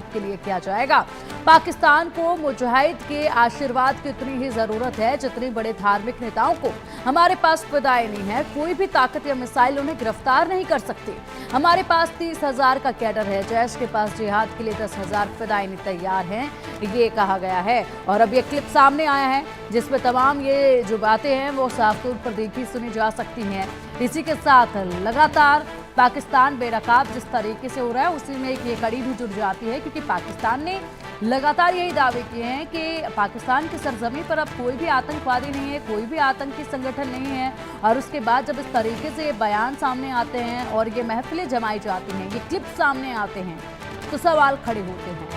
के लिए किया जाएगा। पाकिस्तान को मुजाहिद के आशीर्वाद की उतनी ही जरूरत है जितनी बड़े धार्मिक नेताओं को। हमारे पास फिदाई नहीं है, कोई भी ताकत या मिसाइल उन्हें गिरफ्तार नहीं कर सकती। हमारे पास 30,000 का कैडर है, जैश के पास जिहाद के लिए 10,000 फिदाई तैयार हैं, ये कहा गया है। और अब ये क्लिप सामने आया है जिसमें तमाम ये जो बातें हैं वो साफ तौर पर देखी सुनी जा सकती हैं। इसी के साथ लगातार पाकिस्तान बेनकाब जिस तरीके से हो रहा है उसी में एक ये कड़ी भी जुड़ जाती है, क्योंकि पाकिस्तान ने लगातार यही दावे किए हैं कि पाकिस्तान की सरजमी पर अब कोई भी आतंकवादी नहीं है, कोई भी आतंकी संगठन नहीं है। और उसके बाद जब इस तरीके से ये बयान सामने आते हैं और ये महफिलें जमाई जाती हैं, ये क्लिप सामने आते हैं, तो सवाल खड़े होते हैं।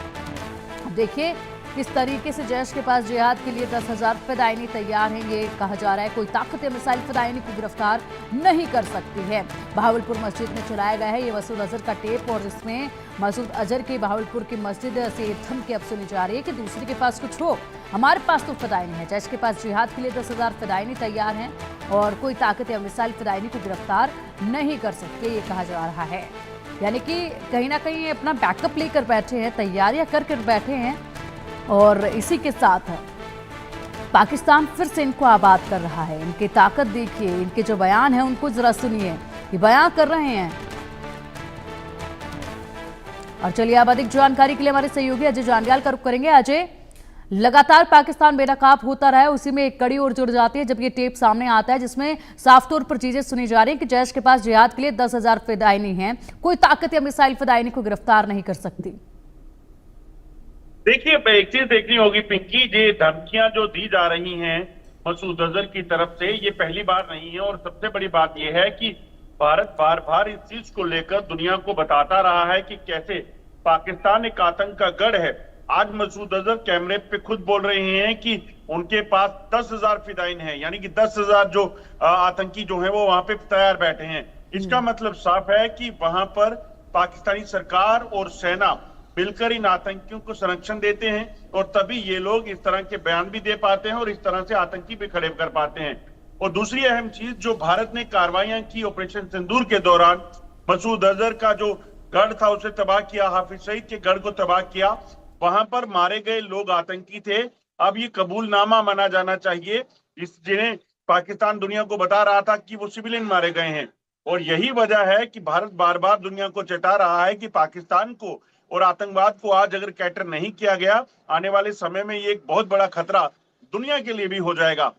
अब देखिए किस तरीके से जैश के पास जिहाद के लिए 10,000 फिदायनी तैयार हैं, ये कहा जा रहा है। कोई ताकत या मिसाइल फिदायनी को गिरफ्तार नहीं कर सकती है। बहावलपुर मस्जिद में चलाया गया है ये मसूद अजहर का टेप, और जिसमें मसूद अजहर की बहावलपुर की मस्जिद से धमकी अब सुनी जा रही है कि दूसरे के पास कुछ हो, हमारे पास तो फिदायनी है। जैश के पास जिहाद के लिए 10,000 फिदायनी तैयार हैं और कोई ताकत या मिसाइल फिदायनी को गिरफ्तार नहीं कर सकते, ये कहा जा रहा है। यानी कि कहीं ना कहीं ये अपना बैकअप लेकर बैठे हैं, तैयारियां करके बैठे हैं। और इसी के साथ पाकिस्तान फिर से इनको आबाद कर रहा है। इनकी ताकत देखिए, इनके जो बयान है उनको जरा सुनिए, ये बयान कर रहे हैं। और चलिए अब अधिक जानकारी के लिए हमारे सहयोगी अजय जांडियाल का रुख करेंगे। अजय, लगातार पाकिस्तान बेनकाब होता रहा है, उसी में एक कड़ी और जुड़ जाती है जब ये टेप सामने आता है जिसमें साफ तौर पर चीजें सुनी जा रही है कि जैश के पास जिहाद के लिए 10,000 फिदायनी है, कोई ताकत या मिसाइल फिदायनी को गिरफ्तार नहीं कर सकती। देखिए, एक चीज देखनी होगी पिंकी, ये धमकियां जो दी जा रही हैं मसूद अजहर की तरफ से, ये पहली बार नहीं है। और सबसे बड़ी बात यह है कि भारत बार बार इस चीज को लेकर दुनिया को बताता रहा है कि कैसे पाकिस्तान एक आतंक का गढ़ है। आज मसूद अजहर कैमरे पे खुद बोल रहे हैं कि उनके पास 10,000 फिदाइन है, यानी कि 10,000 जो आतंकी जो है वो वहां पे तैयार बैठे हैं। इसका मतलब साफ है कि वहां पर पाकिस्तानी सरकार और सेना मिलकर इन आतंकियों को संरक्षण देते हैं, और तभी ये लोग इस तरह के बयान भी दे पाते हैं और इस तरह से आतंकी भी खड़े कर पाते हैं। और दूसरी अहम चीज, जो भारत ने कार्रवाइयां की ऑपरेशन सिंदूर के दौरान, मसूद अजहर का जो गढ़ था उसे तबाह किया, हाफिज सईद के गढ़ को तबाह किया, वहां पर मारे गए लोग आतंकी थे। अब ये कबूलनामा माना जाना चाहिए, जिन्हें पाकिस्तान दुनिया को बता रहा था कि वो सिविलियन मारे गए हैं। और यही वजह है कि भारत बार बार दुनिया को चेता रहा है कि पाकिस्तान को और आतंकवाद को आज अगर कैटर नहीं किया गया, आने वाले समय में ये एक बहुत बड़ा खतरा दुनिया के लिए भी हो जाएगा।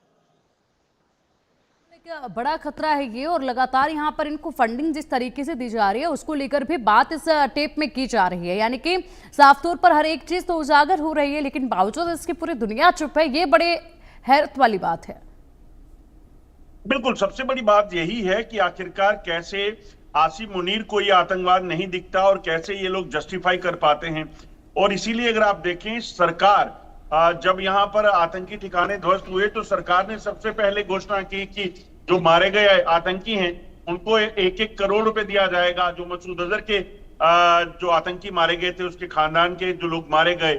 बड़ा खतरा है ये, और लगातार यहाँ पर इनको फंडिंग जिस तरीके से दी जा रही है उसको लेकर भी बात इस टेप में की जा रही है। यानी कि साफ तौर पर हर एक चीज तो उजागर हो रही है, लेकिन बावजूद इसकी पूरी दुनिया चुप है। ये बड़े हैरत वाली बात है। बिल्कुल, सबसे बड़ी बात यही है कि आखिरकार कैसे आसिम मुनीर को ये आतंकवाद नहीं दिखता और कैसे ये लोग जस्टिफाई कर पाते हैं। और इसीलिए अगर आप देखें, सरकार जब यहाँ पर आतंकी ठिकाने ध्वस्त हुए तो सरकार ने सबसे पहले घोषणा की कि जो मारे गए आतंकी हैं उनको 1-1 करोड़ रुपए दिया जाएगा। जो मसूद अजहर के जो आतंकी मारे गए थे उसके खानदान के जो लोग मारे गए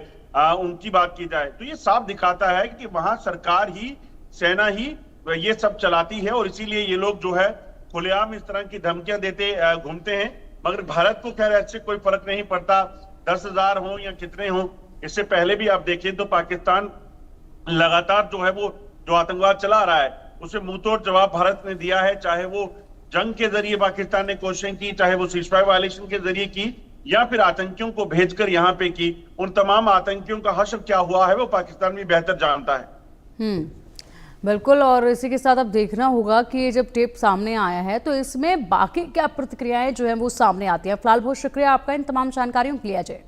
उनकी बात की जाए, तो ये साफ दिखाता है कि वहां सरकार ही, सेना ही ये सब चलाती है। और इसीलिए ये लोग जो है खुलेआम इस तरह की धमकियां देते घूमते हैं। मगर भारत को खैर ऐसे कोई फर्क नहीं पड़ता, 10,000 हो या कितने हो। इससे पहले भी आप देखें तो पाकिस्तान लगातार जो है वो जो आतंकवाद चला रहा है उसे मुंहतोड़ जवाब भारत ने दिया है, चाहे वो जंग के जरिए पाकिस्तान ने कोशिशें की, चाहे वो सीजफायर वायलेशन के जरिए की, या फिर आतंकियों को भेजकर यहाँ पे की। उन तमाम आतंकियों का हश्र क्या हुआ है वो पाकिस्तान भी बेहतर जानता है। बिल्कुल, और इसी के साथ अब देखना होगा कि ये जब टेप सामने आया है तो इसमें बाकी क्या प्रतिक्रियाएं जो है वो सामने आती हैं। फिलहाल बहुत शुक्रिया आपका इन तमाम जानकारियों के लिए अजय।